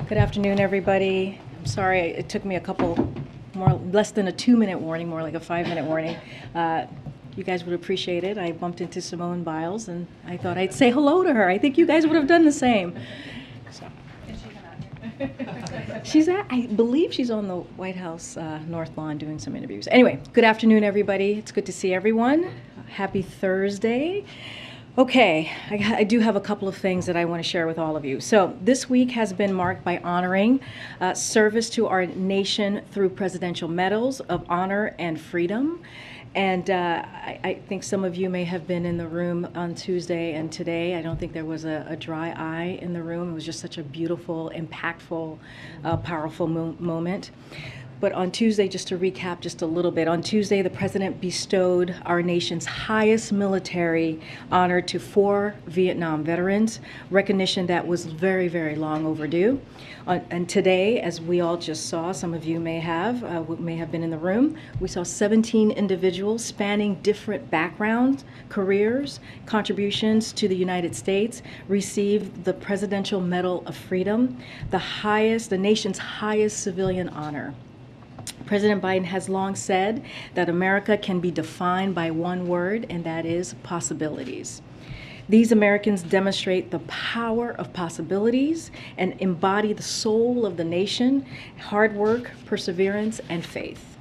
Good afternoon, everybody. I'm sorry it took me a couple less than a 2-minute warning, more like a 5-minute warning. You guys would appreciate it. I bumped into Simone Biles, and I thought I'd say hello to her. I think you guys would have done the same. So. I believe she's on the White House North Lawn doing some interviews. Anyway, good afternoon, everybody. It's good to see everyone. Happy Thursday. Okay, I do have a couple of things that I want to share with all of you. So this week has been marked by honoring service to our nation through presidential medals of honor and freedom. And I think some of you may have been in the room on Tuesday and today. I don't think there was a dry eye in the room. It was just such a beautiful, impactful, powerful moment. But on Tuesday, just to recap just a little bit, on Tuesday, the president bestowed our nation's highest military honor to 4 Vietnam veterans, recognition that was very, very long overdue. And today, as we all just saw, some of you may have been in the room, we saw 17 individuals spanning different backgrounds, careers, contributions to the United States receive the Presidential Medal of Freedom, the nation's highest civilian honor. President Biden has long said that America can be defined by one word, and that is possibilities. These Americans demonstrate the power of possibilities and embody the soul of the nation, hard work, perseverance, and faith.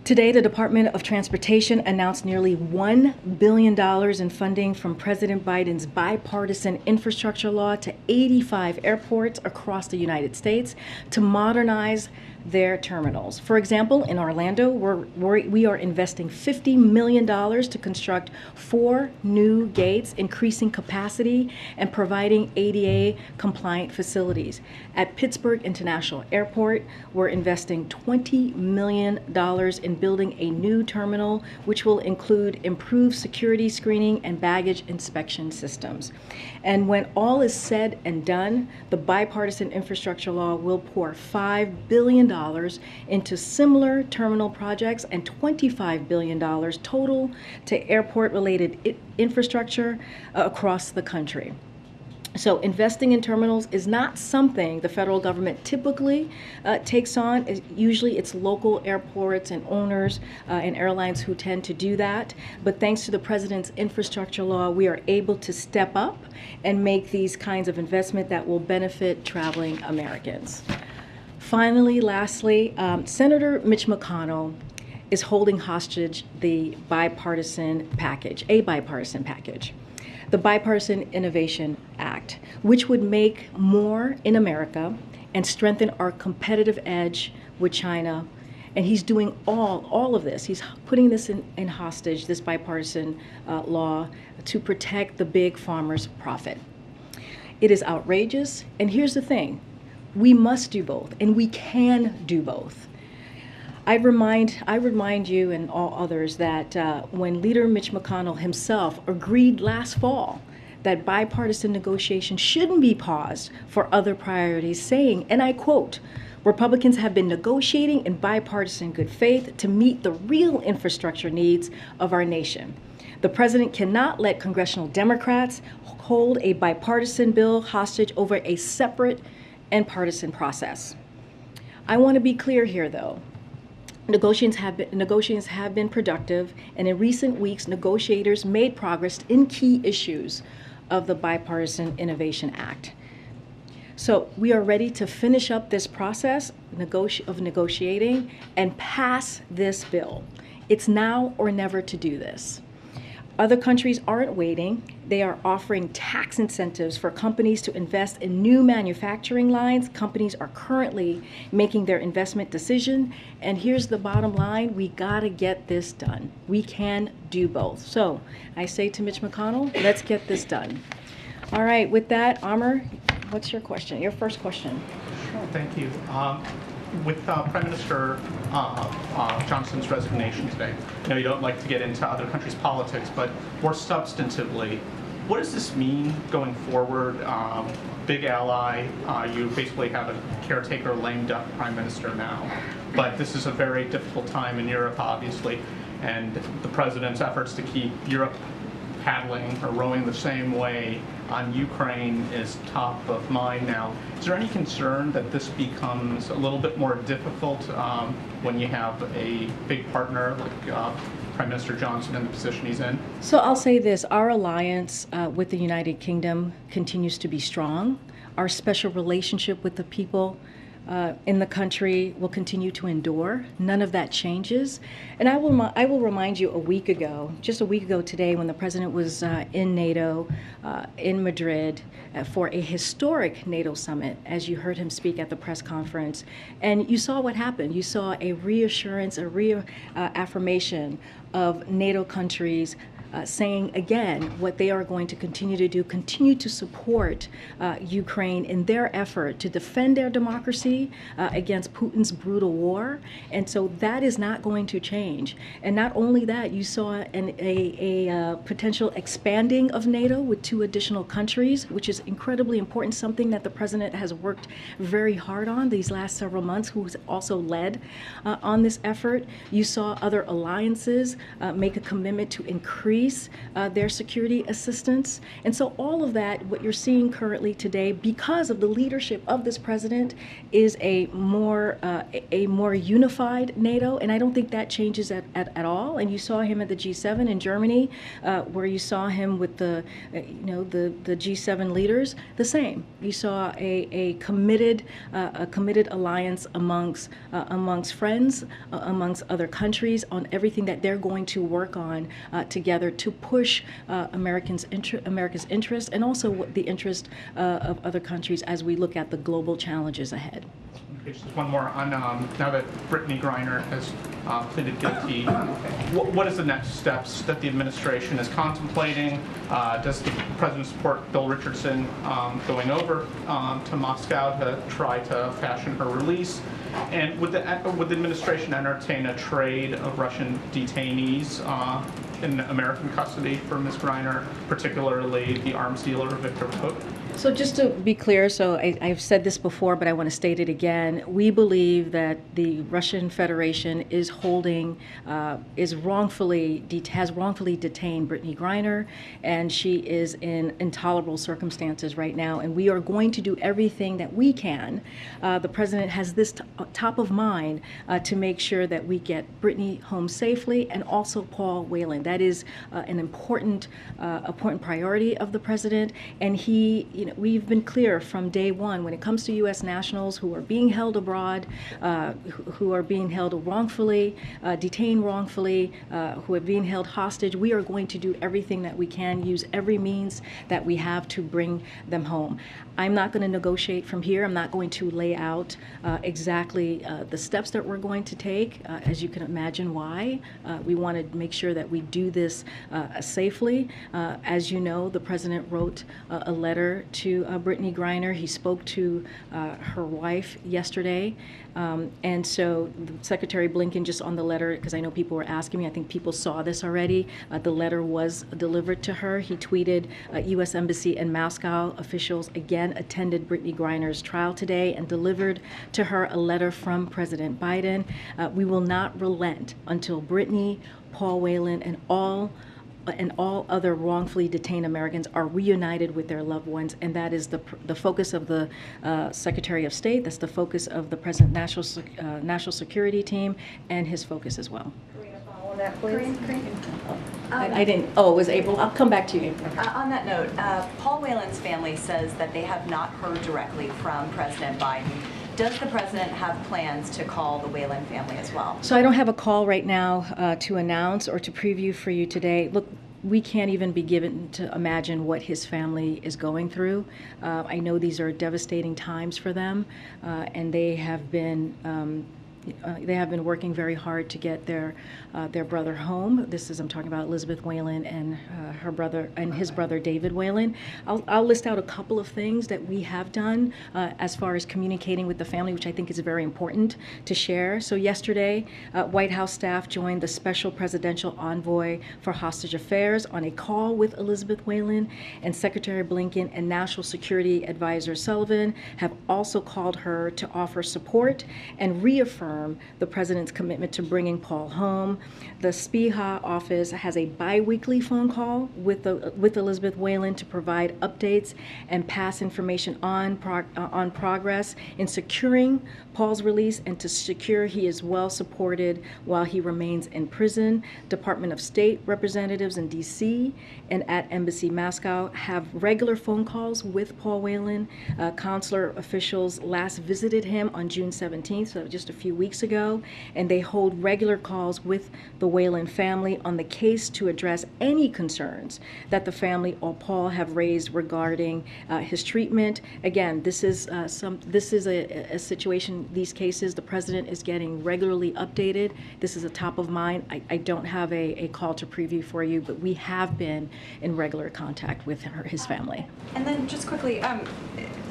Today, the Department of Transportation announced nearly $1 billion in funding from President Biden's bipartisan infrastructure law to 85 airports across the United States to modernize their terminals. For example, in Orlando, we are investing $50 million to construct 4 new gates, increasing capacity and providing ADA-compliant facilities. At Pittsburgh International Airport, we're investing $20 million in building a new terminal, which will include improved security screening and baggage inspection systems. And when all is said and done, the bipartisan infrastructure law will pour $5 billion into similar terminal projects and $25 billion total to airport-related infrastructure across the country. So investing in terminals is not something the federal government typically takes on. Usually it's local airports and owners and airlines who tend to do that. But thanks to the president's infrastructure law, we are able to step up and make these kinds of investment that will benefit traveling Americans. Finally, lastly, Senator Mitch McConnell is holding hostage the bipartisan package, the Bipartisan Innovation Act, which would make more in America and strengthen our competitive edge with China. And he's doing all of this. He's putting this in hostage, this bipartisan law, to protect the big farmers' profit. It is outrageous. And here's the thing. We must do both, and we can do both. I remind you and all others that when Leader Mitch McConnell himself agreed last fall that bipartisan negotiations shouldn't be paused for other priorities, saying, and I quote, "Republicans have been negotiating in bipartisan good faith to meet the real infrastructure needs of our nation. The president cannot let congressional Democrats hold a bipartisan bill hostage over a separate and partisan process." I want to be clear here, though. Negotiations have been productive, and in recent weeks, negotiators made progress in key issues of the Bipartisan Innovation Act. So we are ready to finish up this process of negotiating and pass this bill. It's now or never to do this. Other countries aren't waiting. They are offering tax incentives for companies to invest in new manufacturing lines. Companies are currently making their investment decision. And here's the bottom line, we gotta get this done. We can do both. So I say to Mitch McConnell, let's get this done. All right, with that, Amr, what's your question? Your first question. Sure, thank you. With Prime Minister Johnson's resignation today, I know you don't like to get into other countries' politics, but more substantively, what does this mean going forward? Big ally, you basically have a caretaker, lame duck Prime Minister now, but this is a very difficult time in Europe, obviously, and the President's efforts to keep Europe paddling or rowing the same way on Ukraine is top of mind now. Is there any concern that this becomes a little bit more difficult when you have a big partner like Prime Minister Johnson in the position he's in? So I'll say this, our alliance with the United Kingdom continues to be strong. Our special relationship with the people in the country will continue to endure. None of that changes. And I will remind you just a week ago today, when the president was in NATO, in Madrid, for a historic NATO summit, as you heard him speak at the press conference. And you saw what happened. You saw a reassurance, a reaffirmation of NATO countries saying again what they are going to continue to do, continue to support Ukraine in their effort to defend their democracy against Putin's brutal war. And so that is not going to change. And not only that, you saw a potential expanding of NATO with 2 additional countries, which is incredibly important, something that the president has worked very hard on these last several months, who's also led on this effort. You saw other alliances make a commitment to increase their security assistance. And so all of that, what you're seeing currently today, because of the leadership of this president, is a more unified NATO. And I don't think that changes at all. And you saw him at the G7 in Germany, where you saw him with the G7 leaders, the same. You saw a committed alliance amongst friends, amongst other countries, on everything that they're going to work on together to push America's interest, and also the interest of other countries as we look at the global challenges ahead. Okay, just one more on now that Brittany Griner has pleaded guilty. What is the next steps that the administration is contemplating? Does the president support Bill Richardson going over to Moscow to try to fashion her release? And would the administration entertain a trade of Russian detainees in American custody for Ms. Griner, particularly the arms dealer Victor Pope? So just to be clear, so I've said this before, but I want to state it again. We believe that the Russian Federation is has wrongfully detained Brittany Griner, and she is in intolerable circumstances right now. And we are going to do everything that we can. The president has this top of mind to make sure that we get Brittany home safely, and also Paul Whelan. That is an important priority of the president, and we've been clear from day one when it comes to U.S. nationals who are being held abroad, who are being held wrongfully, detained wrongfully, who are being held hostage. We are going to do everything that we can, use every means that we have to bring them home. I'm not going to negotiate from here. I'm not going to lay out exactly the steps that we're going to take, as you can imagine why. We want to make sure that we do this safely. As you know, the president wrote a letter to Brittany Griner. He spoke to her wife yesterday. And so Secretary Blinken, just on the letter, because I know people were asking me, I think people saw this already, the letter was delivered to her. He tweeted, U.S. Embassy in Moscow officials again attended Brittany Griner's trial today and delivered to her a letter from President Biden. We will not relent until Brittany, Paul Whelan, and all other wrongfully detained Americans are reunited with their loved ones, and that is the focus of the Secretary of State. That's the focus of the President's national security team, and his focus as well. Karine, follow on that, please. Karine. I didn't. Oh, it was April. I'll come back to you, April. On that note, Paul Whelan's family says that they have not heard directly from President Biden. Does the president have plans to call the Whelan family as well? So I don't have a call right now to announce or to preview for you today. Look, we can't even be given to imagine what his family is going through. I know these are devastating times for them, and they have been working very hard to get their brother home. I'm talking about Elizabeth Whelan and her brother and his brother David Whelan. I'll list out a couple of things that we have done as far as communicating with the family, which I think is very important to share. So yesterday, White House staff joined the special presidential envoy for hostage affairs on a call with Elizabeth Whelan, and Secretary Blinken and National Security Advisor Sullivan have also called her to offer support and reaffirm reaffirm the president's commitment to bringing Paul home. The SPIHA office has a bi-weekly phone call with Elizabeth Whelan to provide updates and pass information on progress in securing Paul's release and to secure he is well supported while he remains in prison. Department of State representatives in D.C. and at Embassy Moscow have regular phone calls with Paul Whelan. Consular officials last visited him on June 17th, so just a few weeks ago, and they hold regular calls with the Whelan family on the case to address any concerns that the family or Paul have raised regarding his treatment. Again, this is a situation, these cases, the president is getting regularly updated. This is a top of mind. I don't have a call to preview for you, but we have been in regular contact with his family. And then just quickly,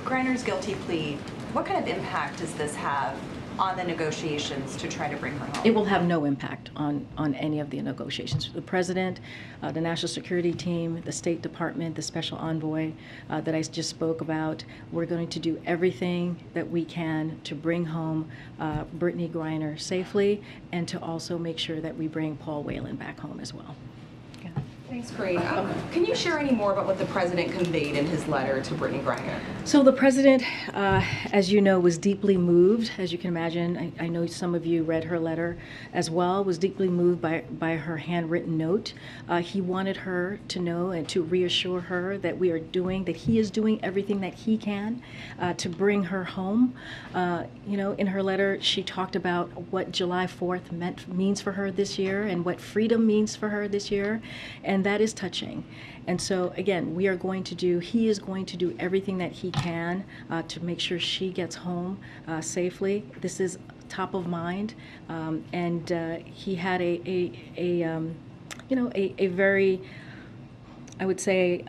Griner's guilty plea, what kind of impact does this have on the negotiations to try to bring her home? It will have no impact on any of the negotiations. The president, the national security team, the State Department, the special envoy that I just spoke about, we're going to do everything that we can to bring home Brittany Griner safely and to also make sure that we bring Paul Whelan back home as well. Thanks, Karine. Can you share any more about what the president conveyed in his letter to Brittany Griner? So the president, as you know, was deeply moved. As you can imagine, I know some of you read her letter as well, was deeply moved by her handwritten note. He wanted her to know and to reassure her that he is doing everything that he can to bring her home. In her letter, she talked about what July 4th means for her this year and what freedom means for her this year. And that is touching. And so again, he is going to do everything that he can to make sure she gets home safely. This is top of mind. And he had a very, I would say,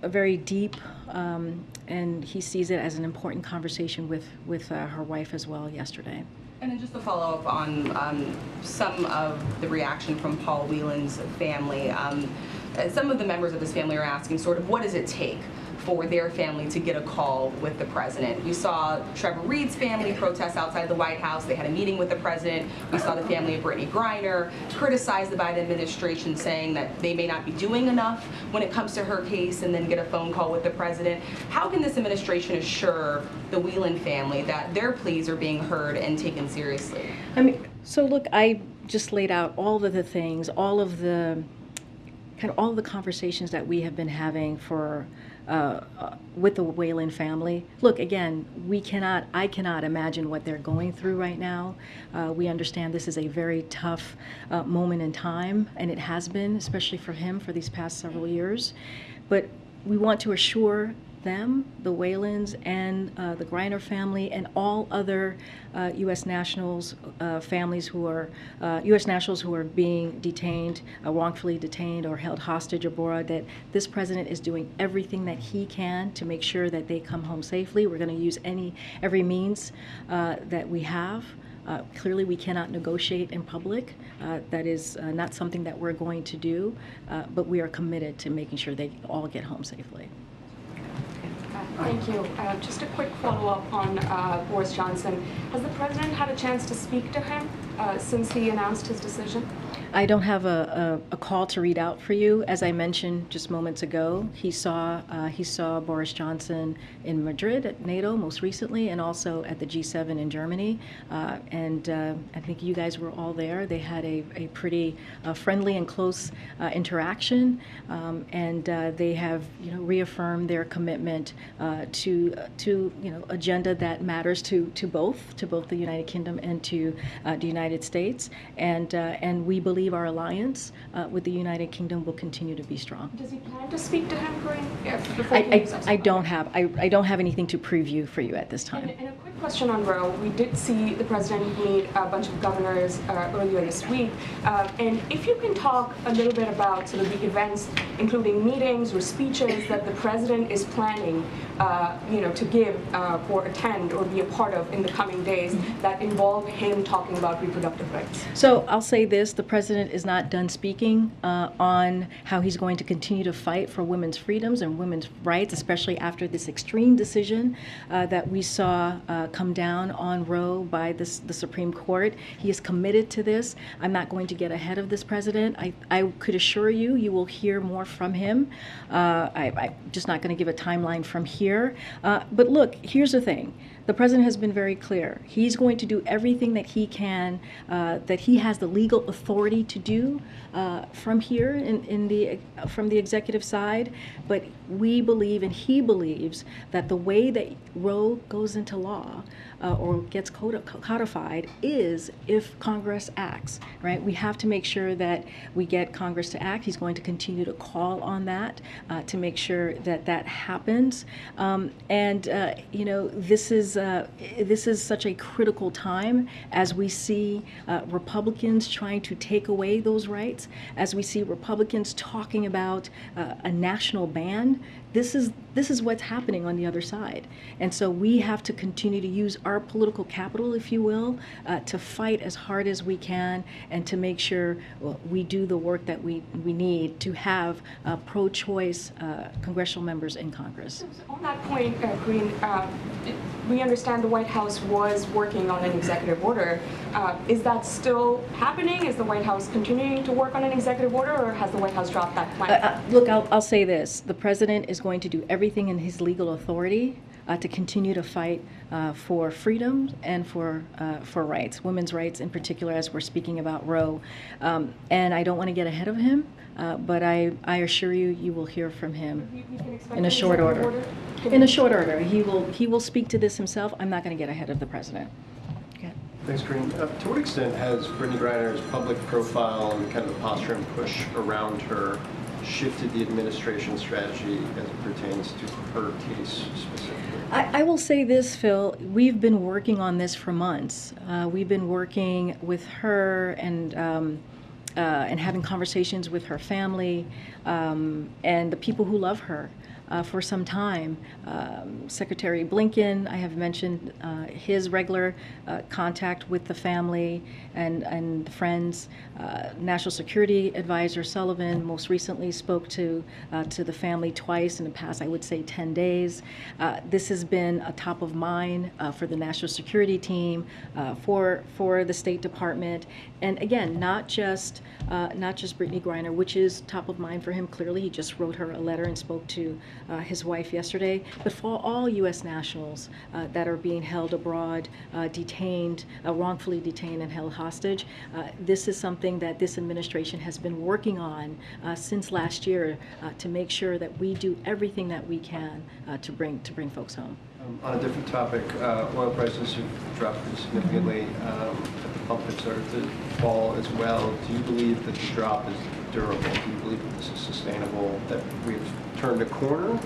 a very deep, and he sees it as an important conversation with her wife as well yesterday. And then just to follow up on some of the reaction from Paul Whelan's family, some of the members of his family are asking sort of what does it take for their family to get a call with the president. We saw Trevor Reed's family protest outside the White House. They had a meeting with the president. We saw the family of Brittany Griner criticize the Biden administration, saying that they may not be doing enough when it comes to her case, and then get a phone call with the president. How can this administration assure the Whelan family that their pleas are being heard and taken seriously? So look, I just laid out all of the things, all of the conversations that we have been having with the Whelan family. Look, again, I cannot imagine what they're going through right now. We understand this is a very tough moment in time, and it has been, especially for him, for these past several years. But we want to assure them, the Whelans and the Griner family, and all other U.S. nationals, families who are U.S. nationals who are being detained, wrongfully detained or held hostage abroad, that this president is doing everything that he can to make sure that they come home safely. We're going to use every means that we have. Clearly, we cannot negotiate in public. That is not something that we're going to do, but we are committed to making sure they all get home safely. Thank you. Just a quick follow-up on Boris Johnson. Has the president had a chance to speak to him since he announced his decision? I don't have a call to read out for you. As I mentioned just moments ago, he saw Boris Johnson in Madrid at NATO most recently, and also at the G7 in Germany. And I think you guys were all there. They had a pretty friendly and close interaction, and they have reaffirmed their commitment to agenda that matters to both the United Kingdom and to the United States, and we believe our alliance with the United Kingdom will continue to be strong. Does he plan to speak to him, Karine? I don't have anything to preview for you at this time. And a quick question on Roe. We did see the president meet a bunch of governors earlier this week, and if you can talk a little bit about sort of the events, including meetings or speeches that the president is planning, to give or attend or be a part of in the coming days that involve him talking about reproductive rights. So I'll say this: the president president is not done speaking on how he's going to continue to fight for women's freedoms and women's rights, especially after this extreme decision that we saw come down on Roe by the Supreme Court. He is committed to this. I'm not going to get ahead of this president. I could assure you, you will hear more from him. I'm just not going to give a timeline from here. But look, here's the thing. The president has been very clear. He's going to do everything that he can, that he has the legal authority to do from here from the executive side. But we believe, and he believes, that the way that Roe goes into law or gets codified is if Congress acts, right? We have to make sure that we get Congress to act. He's going to continue to call on that to make sure that that happens. You know, this is such a critical time as we see Republicans trying to take away those rights, as we see Republicans talking about a national ban. This is what's happening on the other side. And so we have to continue to use our political capital, if you will, to fight as hard as we can and to make sure we do the work that we need to have pro-choice congressional members in Congress. On that point, Karine, we understand the White House was working on an executive order. Is that still happening? Is the White House continuing to work on an executive order, or has the White House dropped that plan? Look, I'll say this. The president is going to do everything in his legal authority to continue to fight for freedom and for rights, women's rights in particular, as we're speaking about Roe. And I don't want to get ahead of him, but I assure you, you will hear from him in a short order. In a short order. He will speak to this himself. I'm not going to get ahead of the president. Okay. Thanks, Karine. To what extent has Brittany Griner's public profile and kind of the posture and push around her shifted the administration's strategy as it pertains to her case specifically? I will say this, Phil. We've been working on this for months. We've been working with her and having conversations with her family and the people who love her for some time. Secretary Blinken, I have mentioned his regular contact with the family and friends. National Security Advisor Sullivan most recently spoke to the family twice in the past, I would say, 10 days. This has been a top of mind for the national security team, for the State Department, and again, not just Brittany Griner, which is top of mind for him. Clearly, he just wrote her a letter and spoke to his wife yesterday, but for all U.S. nationals that are being held abroad, detained, wrongfully detained and held hostage. This is something that this administration has been working on since last year to make sure that we do everything that we can to bring folks home. On a different topic, oil prices have dropped pretty significantly. At the pump have started to fall as well. Do you believe that the drop is durable? Do you believe that this is sustainable, that we've turned a corner,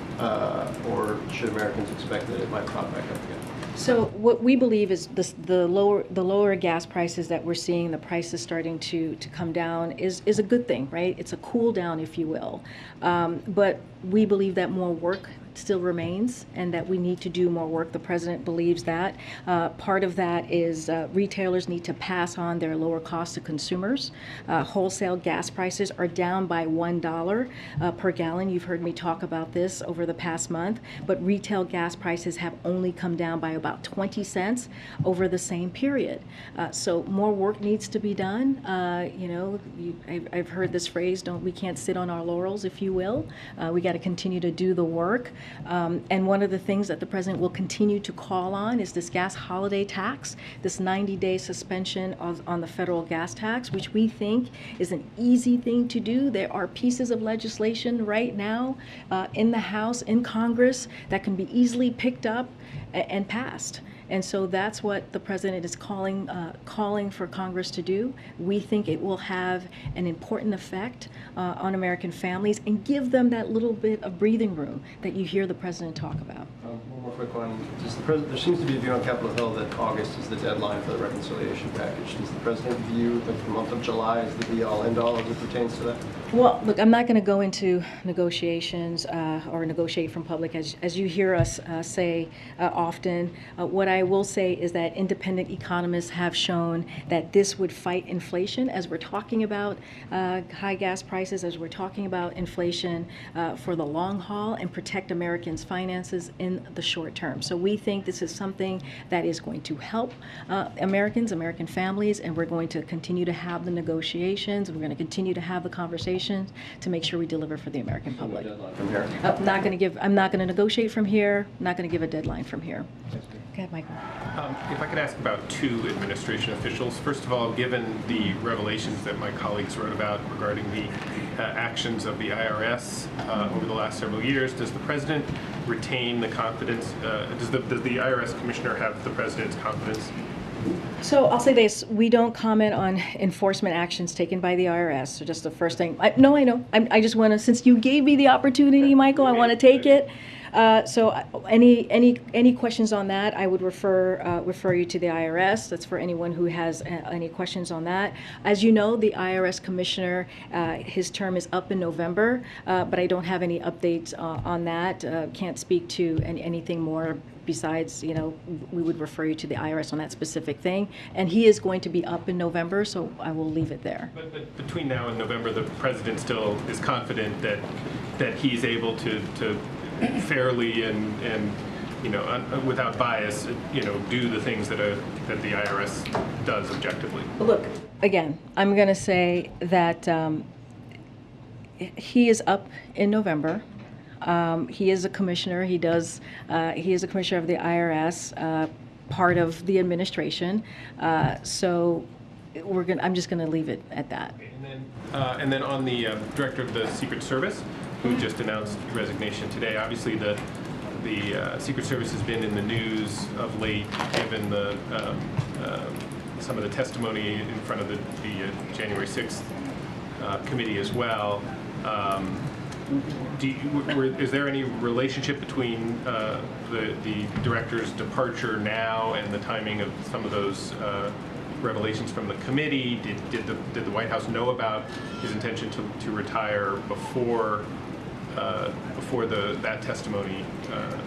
or should Americans expect that it might pop back up again? So what we believe is the lower gas prices that we're seeing, the prices starting to come down is a good thing, right? It's a cool down, if you will. But we believe that more work still remains and that we need to do more work. The president believes that. Part of that is retailers need to pass on their lower costs to consumers. Wholesale gas prices are down by $1 per gallon. You've heard me talk about this over the past month, but retail gas prices have only come down by about 20 cents over the same period. So more work needs to be done. You know, I've heard this phrase, we can't sit on our laurels, if you will. We got to continue to do the work. And one of the things that the president will continue to call on is this gas holiday tax, this 90-day suspension on the federal gas tax, which we think is an easy thing to do. There are pieces of legislation right now in the House, in Congress, that can be easily picked up and passed. And so that's what the president is calling for Congress to do. We think it will have an important effect on American families and give them that little bit of breathing room that you hear the president talk about. One more quick one. There seems to be a view on Capitol Hill that August is the deadline for the reconciliation package. Does the president view the month of July as the be-all, end-all as it pertains to that? Well, look, I'm not going to go into negotiations or negotiate from public, as you hear us say often. What I will say is that independent economists have shown that this would fight inflation, as we're talking about high gas prices, as we're talking about inflation for the long haul, and protect Americans' finances in the short term. So we think this is something that is going to help Americans, American families, and we're going to continue to have the negotiations. We're going to continue to have the conversations to make sure we deliver for the American public. From here. I'm not going to negotiate from here. I'm not going to give a deadline from here. Go ahead, Michael. If I could ask about two administration officials. First of all, given the revelations that my colleagues wrote about regarding the actions of the IRS over the last several years, does the president retain the confidence? Does the IRS commissioner have the president's confidence? So I'll say this: we don't comment on enforcement actions taken by the IRS. So just the first thing. I know. I just want to, since you gave me the opportunity, Michael, I want to take it. So any questions on that, I would refer you to the IRS. That's for anyone who has any questions on that. As you know, the IRS commissioner, his term is up in November, but I don't have any updates on that. Can't speak to anything more. Besides, we would refer you to the IRS on that specific thing. And he is going to be up in November, so I will leave it there. But between now and November, the president still is confident that he's able to fairly and without bias, do the things that the IRS does objectively. Look, again, I'm going to say that he is up in November. He is a commissioner. He is a commissioner of the IRS, part of the administration. So I'm just going to leave it at that. And then on the director of the Secret Service, who just announced resignation today. Obviously, the Secret Service has been in the news of late, given some of the testimony in front of the January 6th committee as well. Is there any relationship between the director's departure now and the timing of some of those revelations from the committee? Did the White House know about his intention to retire before that testimony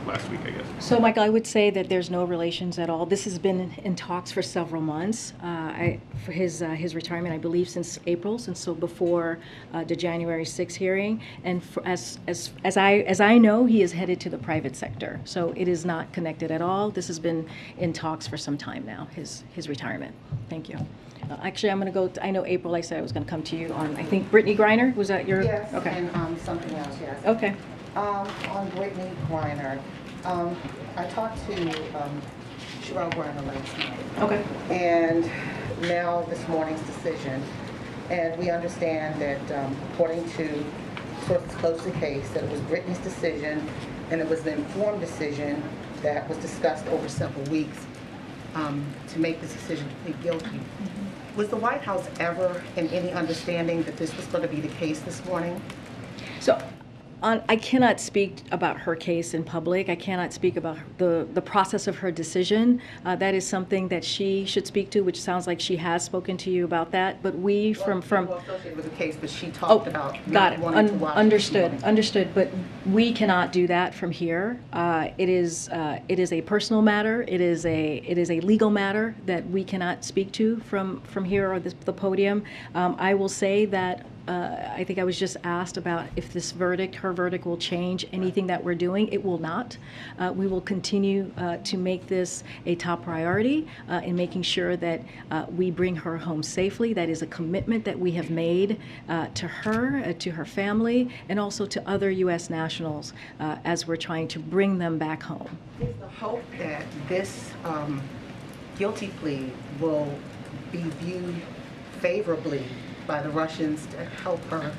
last week, I guess? So, Michael, I would say that there's no relations at all. This has been in talks for several months. For his retirement, I believe, since April, before the January 6th hearing. And as I know, he is headed to the private sector. So it is not connected at all. This has been in talks for some time now. His retirement. Thank you. Actually, I'm going to go. I know April. I said I was going to come to you on. I think Brittany Griner, was that your? Yes, okay. and something else. Yes. Okay. On Brittany Griner, I talked to Cheryl Griner last night. Okay. And now this morning's decision, and we understand that according to sources close to the case, that it was Brittany's decision, and it was an informed decision that was discussed over several weeks to make this decision to plead guilty. Was the White House ever in any understanding that this was going to be the case this morning? So, I cannot speak about her case in public. I cannot speak about the process of her decision. That is something that she should speak to, which sounds like she has spoken to you about that. But we from associated with the case, but she talked about got it. wanting to watch Understood. But we cannot do that from here. It is a personal matter. It is a legal matter that we cannot speak to from here or the podium. I will say that. I think I was just asked about if this verdict, her verdict, will change anything that we're doing. It will not. We will continue to make this a top priority in making sure that we bring her home safely. That is a commitment that we have made to her, to her family, and also to other U.S. nationals as we're trying to bring them back home. Is the hope that this guilty plea will be viewed favorably by the Russians to help her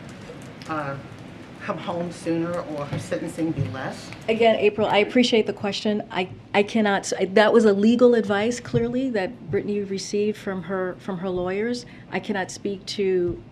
come home sooner, or her sentencing be less? Again, April, I appreciate the question. I cannot. That was a legal advice, clearly, that Brittany received from her lawyers. I cannot speak to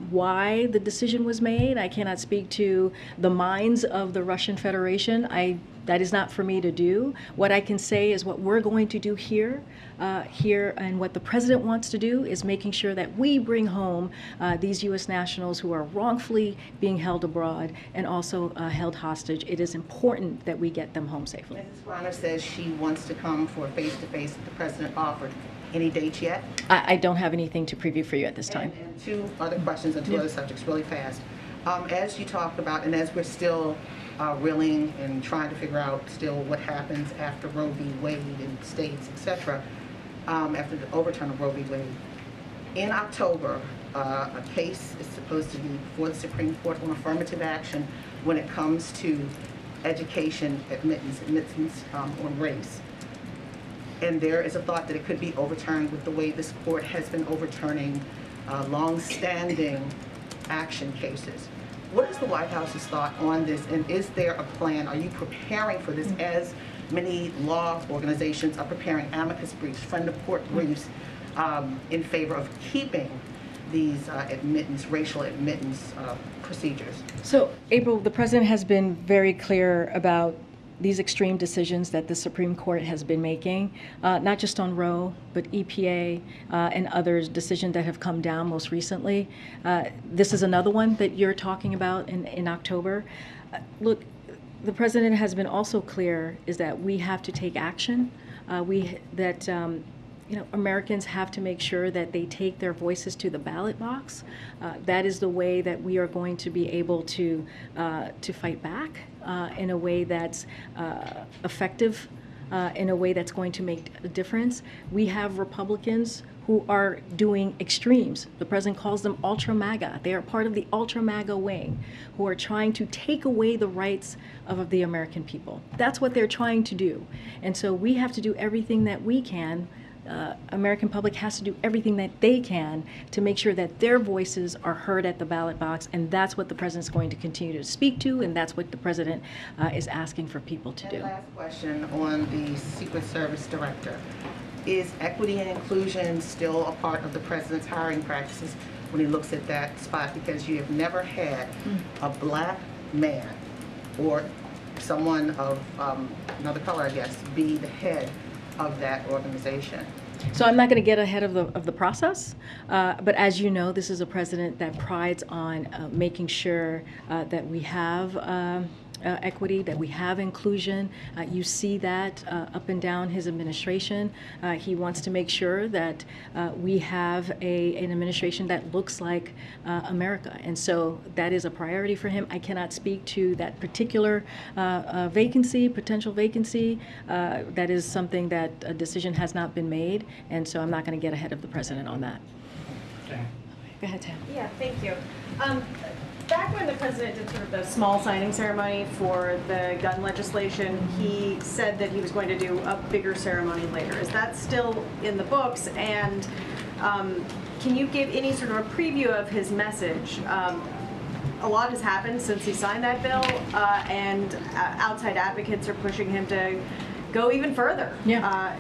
why the decision was made. I cannot speak to the minds of the Russian Federation. I That is not for me to do. What I can say is what we're going to do here, and what the president wants to do is making sure that we bring home these U.S. nationals who are wrongfully being held abroad and also held hostage. It is important that we get them home safely. Mrs. Reiner says she wants to come for a face-to-face that the president offered. Any dates yet? I don't have anything to preview for you at this time. And two other questions on two other subjects really fast. As you talked about, and as we're still reeling and trying to figure out still what happens after Roe v. Wade in states, etc., after the overturn of Roe v. Wade, in October, a case is supposed to be before the Supreme Court on affirmative action when it comes to education admittance on race. And there is a thought that it could be overturned with the way this court has been overturning long-standing action cases. What is the White House's thought on this, and is there a plan? Are you preparing for this, as many law organizations are preparing amicus briefs, friend of court briefs, in favor of keeping these racial admittance procedures? So, April, the president has been very clear about these extreme decisions that the Supreme Court has been making, not just on Roe, but EPA and others, decisions that have come down most recently. This is another one that you're talking about in October. Look, the president has been also clear is that we have to take action. Americans have to make sure that they take their voices to the ballot box. That is the way that we are going to be able to fight back in a way that's effective, in a way that's going to make a difference. We have Republicans who are doing extremes. The president calls them ultra MAGA. They are part of the ultra MAGA wing, who are trying to take away the rights of the American people. That's what they're trying to do. And so we have to do everything that we can. American public has to do everything that they can to make sure that their voices are heard at the ballot box, and that's what the president's going to continue to speak to, and that's what the president is asking for people to do. And last question on the Secret Service director. Is equity and inclusion still a part of the president's hiring practices when he looks at that spot? Because you have never had a black man or someone of another color, I guess, be the head of that organization. So I'm not going to get ahead of the process, but as you know, this is a president that prides on making sure that we have equity, that we have inclusion. You see that up and down his administration. He wants to make sure that we have an administration that looks like America, and so that is a priority for him. I cannot speak to that particular potential vacancy. That is something that a decision has not been made, and so I'm not going to get ahead of the president on that. Okay. Go ahead, Tam. Yeah, thank you. Back when the president did sort of the small signing ceremony for the gun legislation, he said that he was going to do a bigger ceremony later. Is that still in the books? And can you give any sort of a preview of his message? A lot has happened since he signed that bill, and outside advocates are pushing him to go even further. Yeah.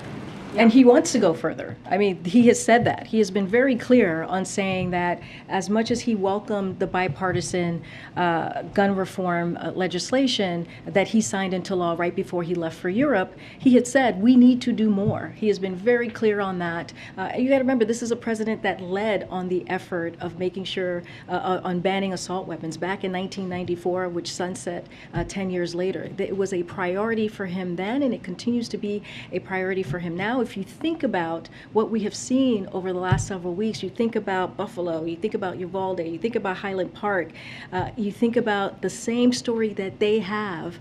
And he wants to go further. I mean, he has said that. He has been very clear on saying that as much as he welcomed the bipartisan gun reform legislation that he signed into law right before he left for Europe, he had said, we need to do more. He has been very clear on that. You got to remember, this is a president that led on the effort of making sure on banning assault weapons back in 1994, which sunset 10 years later. It was a priority for him then, and it continues to be a priority for him now. If you think about what we have seen over the last several weeks, you think about Buffalo, you think about Uvalde, you think about Highland Park, you think about the same story that they have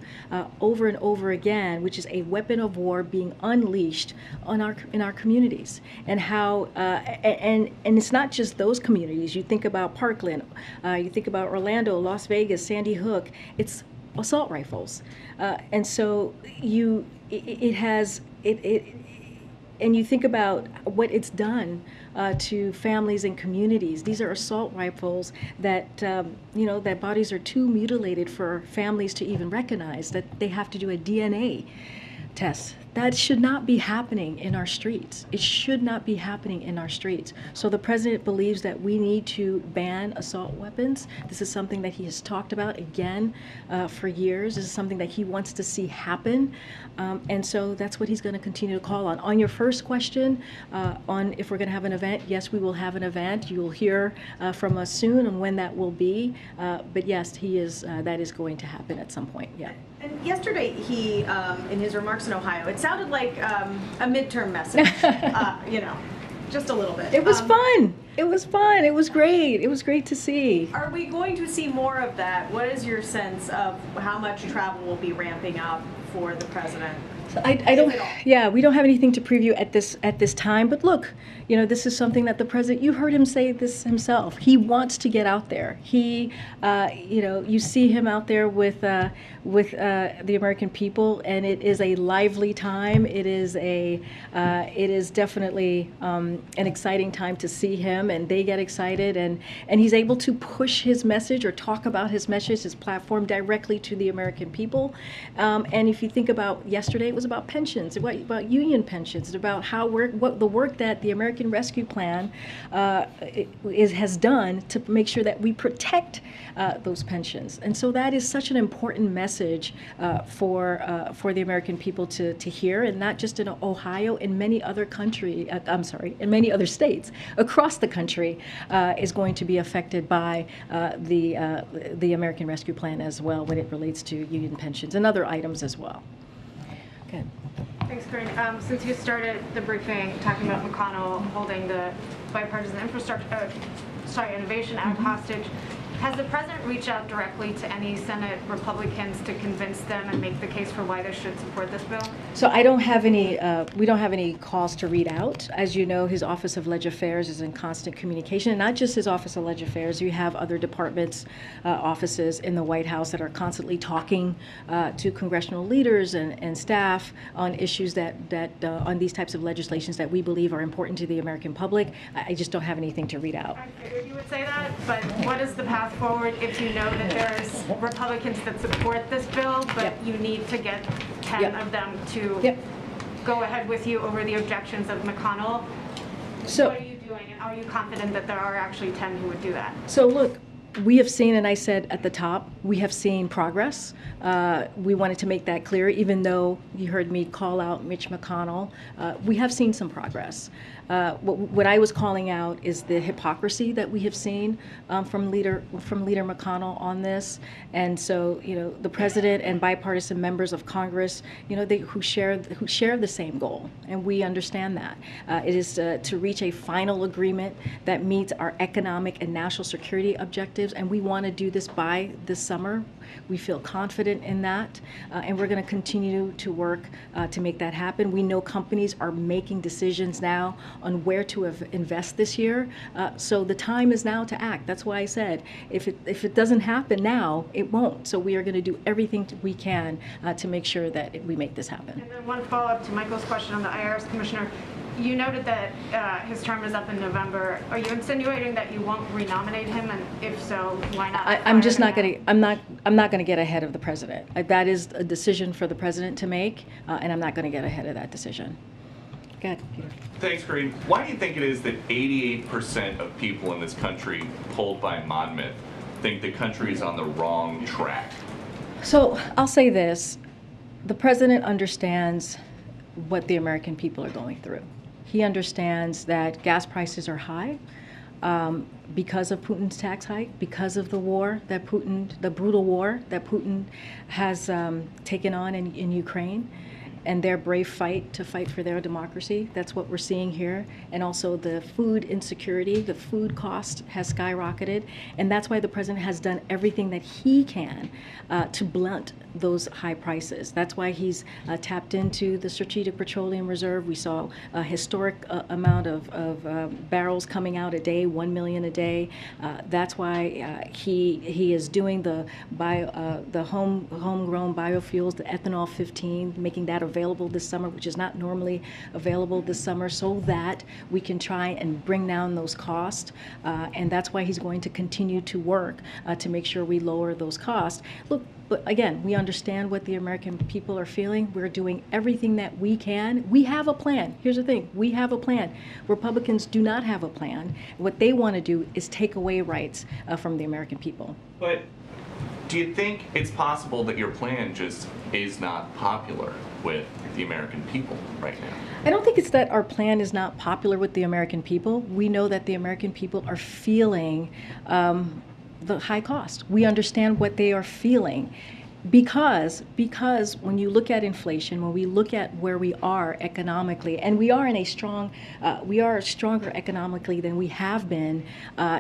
over and over again, which is a weapon of war being unleashed on in our communities, and how and it's not just those communities. You think about Parkland, you think about Orlando, Las Vegas, Sandy Hook. It's assault rifles, and so and you think about what it's done to families and communities. These are assault rifles that, that bodies are too mutilated for families to even recognize, that they have to do a DNA test, That should not be happening in our streets. It should not be happening in our streets. So the president believes that we need to ban assault weapons. This is something that he has talked about again for years. This is something that he wants to see happen. And so that's what he's going to continue to call on. On your first question, on if we're going to have an event, yes, we will have an event. You will hear from us soon on when that will be. But yes, he is. That is going to happen at some point. Yeah. And yesterday, he, in his remarks in Ohio, it sounded like a midterm message, just a little bit. It was fun. It was fun. It was great. It was great to see. Are we going to see more of that? What is your sense of how much travel will be ramping up for the president? I don't. Yeah, we don't have anything to preview at this time. But look, this is something that the president. You heard him say this himself. He wants to get out there. He, you see him out there with the American people, and it is a lively time. It is definitely an exciting time to see him, and they get excited, and he's able to push his message or talk about his message, his platform directly to the American people. And if you think about yesterday, it was about pensions, about union pensions, it's about what the work that the American Rescue Plan has done to make sure that we protect those pensions. And so that is such an important message for the American people to hear, and not just in Ohio, in many other in many other states across the country is going to be affected by the American Rescue Plan as well when it relates to union pensions and other items as well. Okay. Thanks, Karine. Since you started the briefing talking about McConnell holding the bipartisan Innovation Act hostage, has the president reached out directly to any Senate Republicans to convince them and make the case for why they should support this bill? So I don't have any, we don't have any calls to read out. As you know, his Office of Leg Affairs is in constant communication, and not just his Office of Leg Affairs. You have other departments, offices in the White House that are constantly talking to congressional leaders and staff on issues that on these types of legislations that we believe are important to the American public. I just don't have anything to read out. I figured you would say that, but what is the path forward if you know that there's Republicans that support this bill, but you need to get 10 of them to go ahead with you over the objections of McConnell? So what are you doing, and are you confident that there are actually 10 who would do that? So look, we have seen, and I said at the top, we have seen progress. We wanted to make that clear, even though you heard me call out Mitch McConnell. We have seen some progress. What I was calling out is the hypocrisy that we have seen from Leader McConnell on this, and so the president and bipartisan members of Congress, who share the same goal, and we understand that it is to reach a final agreement that meets our economic and national security objectives, and we want to do this by this summer. We feel confident in that, and we're going to continue to work to make that happen. We know companies are making decisions now on where to invest this year, so the time is now to act. That's why I said if it doesn't happen now, it won't. So we are going to do everything we can to make sure that we make this happen. And then one follow-up to Michael's question on the IRS commissioner. You noted that his term is up in November. Are you insinuating that you won't renominate him, and if so, why not? I'm just not going to. I'm not going to get ahead of the president. That is a decision for the president to make, and I'm not going to get ahead of that decision. Go ahead, Peter. Thanks, Karine. Why do you think it is that 88% of people in this country, polled by Monmouth, think the country is on the wrong track? So I'll say this: the president understands what the American people are going through. He understands that gas prices are high because of Putin's tax hike, because of the war that the brutal war that Putin has taken on in Ukraine, and their brave fight for their democracy. That's what we're seeing here. And also the food insecurity, the food cost has skyrocketed. And that's why the president has done everything that he can to blunt those high prices. That's why he's tapped into the Strategic Petroleum Reserve. We saw a historic amount of barrels coming out a day, 1 million a day. That's why he is doing the homegrown biofuels, the ethanol 15, making that available available this summer, which is not normally available this summer, so that we can try and bring down those costs. And that's why he's going to continue to work to make sure we lower those costs. Look, but again, we understand what the American people are feeling. We're doing everything that we can. We have a plan. Here's the thing. We have a plan. Republicans do not have a plan. What they want to do is take away rights from the American people. But do you think it's possible that your plan just is not popular with the American people right now? I don't think it's that our plan is not popular with the American people. We know that the American people are feeling the high cost. We understand what they are feeling. Because when you look at inflation, when we look at where we are economically, and we are in a strong, we are stronger economically than we have been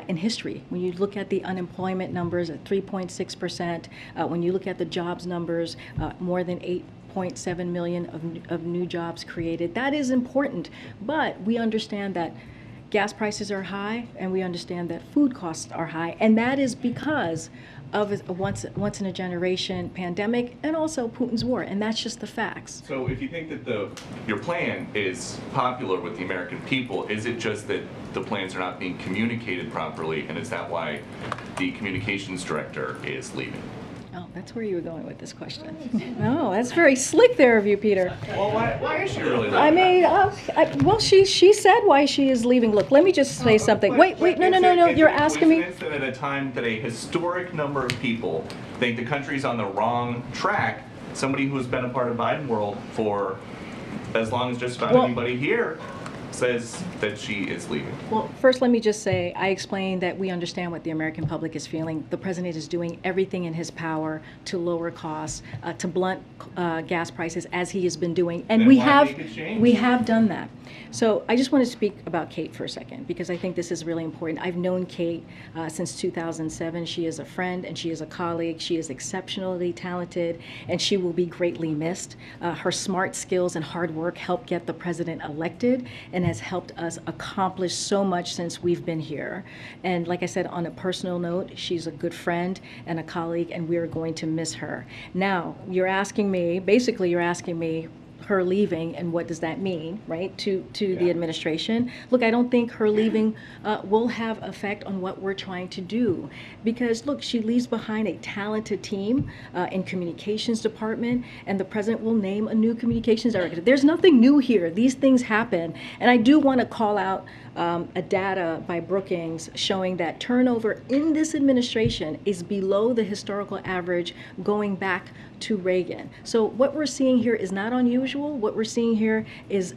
in history. When you look at the unemployment numbers at 3.6%, when you look at the jobs numbers, more than 8.7 million of new jobs created, that is important. But we understand that gas prices are high, and we understand that food costs are high, and that is because of a once in a generation pandemic and also Putin's war, and that's just the facts. So if you think that your plan is popular with the American people, is it just that the plans are not being communicated properly, and is that why the communications director is leaving? Oh, that's where you were going with this question. No, that's very slick there of you, Peter. Well, why is she really leaving? I mean, well, she said why she is leaving. Look, let me just say something. Wait, no. You're asking me. That at a time that a historic number of people think the country's on the wrong track, somebody who's been a part of Biden world for as long as just about anybody here says that she is leaving. Well, first let me just say, I explained that we understand what the American public is feeling. The president is doing everything in his power to lower costs, to blunt gas prices, as he has been doing, and Then we why make a change? we have done that. So I just want to speak about Kate for a second, because I think this is really important. I've known Kate since 2007. She is a friend and she is a colleague. She is exceptionally talented, and she will be greatly missed. Her smart skills and hard work helped get the president elected and has helped us accomplish so much since we've been here. And like I said, on a personal note, she's a good friend and a colleague, and we are going to miss her. Now, you're asking me her leaving, and what does that mean, right, to the administration? Look, I don't think her leaving will have effect on what we're trying to do, because look, she leaves behind a talented team in communications department, and the president will name a new communications director. There's nothing new here. These things happen, and I do want to call out a data by Brookings showing that turnover in this administration is below the historical average going back to Reagan. So what we're seeing here is not unusual. What we're seeing here is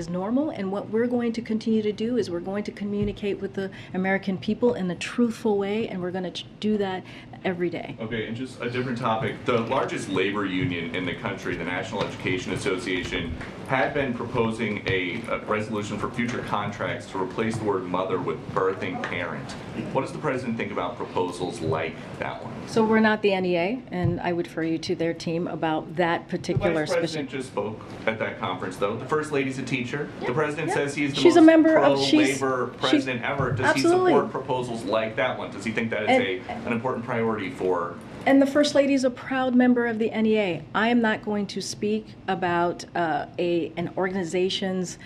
normal, and what we're going to continue to do is we're going to communicate with the American people in a truthful way, and we're going to do that every day. Okay, and just a different topic. The largest labor union in the country, the National Education Association, had been proposing a resolution for future contracts to replace the word mother with birthing parent. What does the president think about proposals like that one? So we're not the NEA, and I would refer you to their team about that particular. The vice president just spoke at that conference, though. The first lady's a teacher. Yeah, the president says he's the she's most a member pro-labor president ever. Does absolutely. he support proposals like that one? Does he think that is an important priority for? And the First Lady is a proud member of the NEA. I am not going to speak about an organization's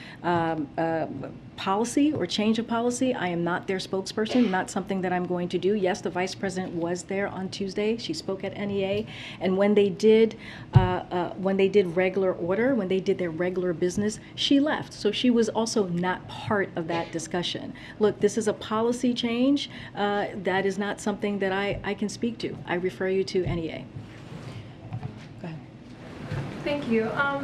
policy or change of policy. I am not their spokesperson, not something that I'm going to do. Yes, the Vice President was there on Tuesday. She spoke at NEA. And when they did regular order, when they did their regular business, she left. So she was also not part of that discussion. Look, this is a policy change. That is not something that I can speak to. I refer you to NEA. Go ahead. Thank you.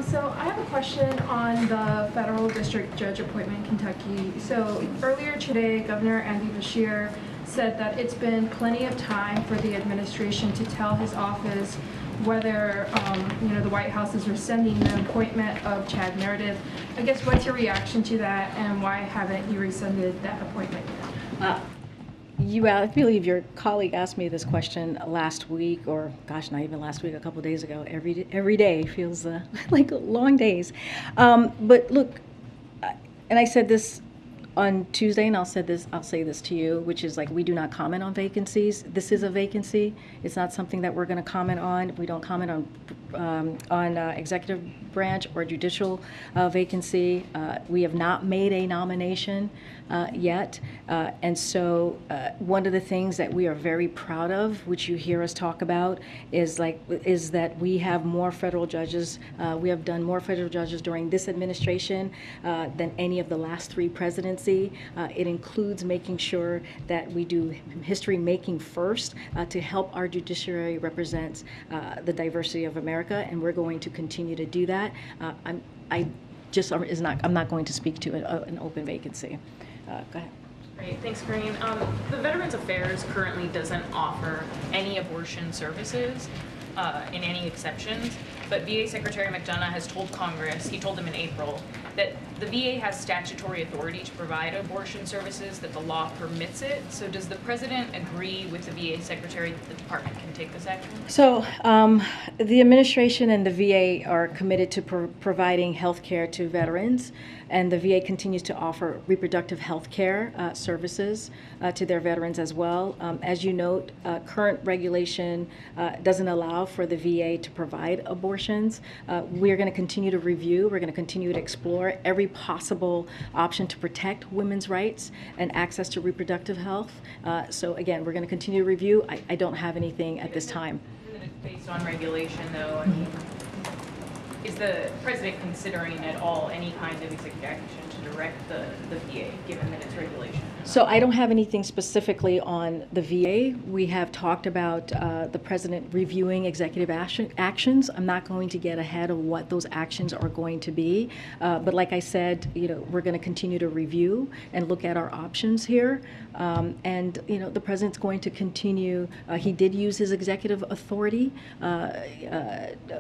So I have a question on the federal district judge appointment in Kentucky. So earlier today, Governor Andy Beshear said that it's been plenty of time for the administration to tell his office whether the White House is rescinding the appointment of Chad Meredith. I guess what's your reaction to that, and why haven't you rescinded that appointment yet? I believe your colleague asked me this question last week, or gosh, not even last week, a couple days ago. Every day feels like long days. But look, and I said this On Tuesday, and I'll say this to you, which is like, we do not comment on vacancies. This is a vacancy. It's not something that we're going to comment on. We don't comment on executive branch or judicial vacancy. We have not made a nomination yet, and so one of the things that we are very proud of, which you hear us talk about, is that we have more federal judges. We have done more federal judges during this administration than any of the last 3 presidency. It includes making sure that we do history making first to help our judiciary represent the diversity of America, and we're going to continue to do that. I'm not going to speak to an open vacancy. Go ahead. Great, thanks, Karine. The Veterans Affairs currently doesn't offer any abortion services in any exceptions, but VA Secretary McDonough has told Congress, he told them in April, that the VA has statutory authority to provide abortion services, that the law permits it. So does the President agree with the VA Secretary that the department can take this action? So the administration and the VA are committed to providing health care to veterans, and the VA continues to offer reproductive health care services to their veterans as well. As you note, current regulation doesn't allow for the VA to provide abortions. We're going to continue to review, we're going to continue to explore every possible option to protect women's rights and access to reproductive health. So again, we're going to continue to review. I don't have anything at this time. Based on regulation, though, I mean, is the President considering at all any kind of executive action to direct the VA, given that it's regulation? So I don't have anything specifically on the VA. We have talked about the President reviewing executive actions. I'm not going to get ahead of what those actions are going to be. But like I said, we're going to continue to review and look at our options here. And the President's going to continue. He did use his executive authority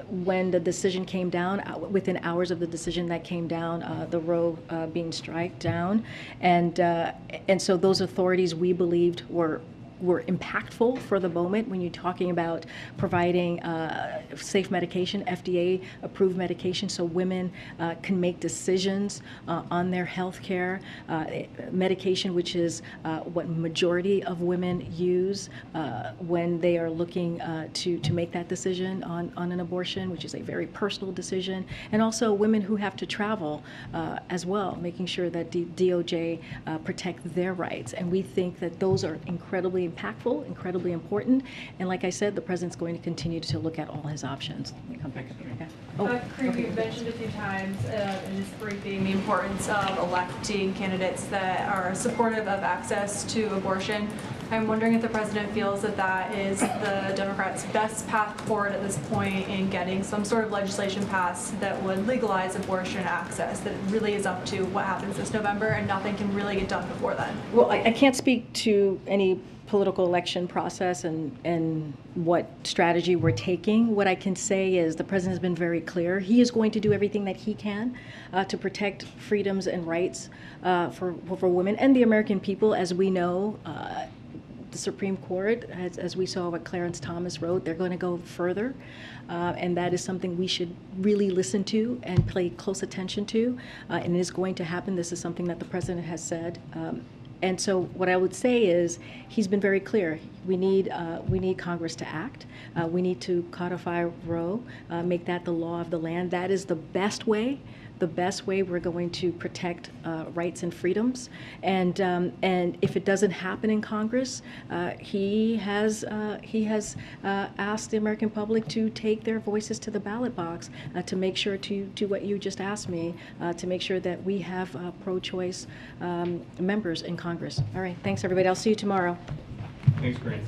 when the decision came down, within hours of the decision that came down, the Roe being struck down. And so those authorities, we believed, were impactful for the moment when you're talking about providing safe medication, FDA-approved medication, so women can make decisions on their health care. Medication, which is what majority of women use when they are looking to make that decision on an abortion, which is a very personal decision. And also women who have to travel as well, making sure that DOJ protect their rights. And we think that those are incredibly impactful, incredibly important, and like I said, the President's going to continue to look at all his options. Let me come back up here. Okay. Karine, you've mentioned a few times in this briefing the importance of electing candidates that are supportive of access to abortion. I'm wondering if the President feels that that is the Democrats' best path forward at this point in getting some sort of legislation passed that would legalize abortion access, that it really is up to what happens this November and nothing can really get done before then. Well, I can't speak to any political election process and what strategy we're taking. What I can say is the President has been very clear. He is going to do everything that he can to protect freedoms and rights for women and the American people. As we know, the Supreme Court, as we saw what Clarence Thomas wrote, they're going to go further. And that is something we should really listen to and pay close attention to. And it is going to happen. This is something that the President has said. And so what I would say is he's been very clear. We need Congress to act. We need to codify Roe, make that the law of the land. That is the best way we're going to protect rights and freedoms. And if it doesn't happen in Congress, he has asked the American public to take their voices to the ballot box to make sure to do what you just asked me, to make sure that we have pro-choice members in Congress. All right, thanks everybody. I'll see you tomorrow. Thanks, Karine.